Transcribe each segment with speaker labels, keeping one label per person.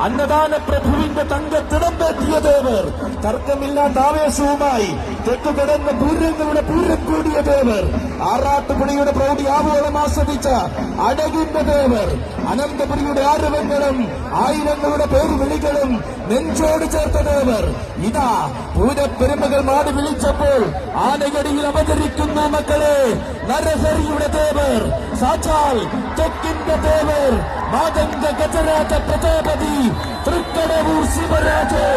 Speaker 1: അന്നദാന പ്രഭുവിന്റെ തങ്കത്തിടമ്പെത്തിയ ദേവർ, തർക്കമില്ലാത്ത ആവേശവുമായി തെക്കുകിടന്ന പൂരങ്ങളുടെ പൂരം കൂടിയ ദേവർ, ആറാട്ടുപുണിയുടെ പ്രൗഢി ആവോളം ആസ്വദിച്ച അഴകിന്റെ ദേവർ, അനന്തപുരിയുടെ ആരവങ്ങളും ആയിരങ്ങളുടെ പേരുവിളികളും നെഞ്ചോട് ചേർത്ത ദേവർ, ഇതാ പൂരപ്പെരുമകൾ മാടി വിളിച്ചപ്പോൾ ആനയടിയിൽ അവതരിക്കുന്ന മക്കളെ, നരഹരിയുടെ ദേവർ, സാക്ഷാൽ തെക്കിന്റെ ദേവർ, മാതംഗ ഗജരാജ പ്രജാപതി തൃക്കടവൂർ ശിവരാജ്.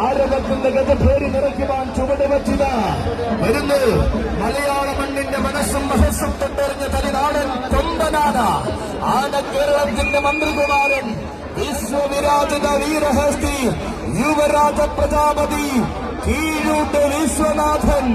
Speaker 1: ആരവത്തിന്റെ ഗജഭേരി നിറയ്ക്കുവാൻ ചുവടുവച്ചിത വരുന്നു മലയാള മണ്ണിന്റെ മനസ്സും മഹസ്സും തൊട്ടെറിഞ്ഞ തനിനാടൻ കൊമ്പനാന ആന, കേരളത്തിന്റെ മന്ത്രികുമാരൻ, വിശ്വവിരാജിത വീരഹസ്തി, യുവരാജ പ്രജാപതി, കീഴൂട്ട് വിശ്വനാഥൻ.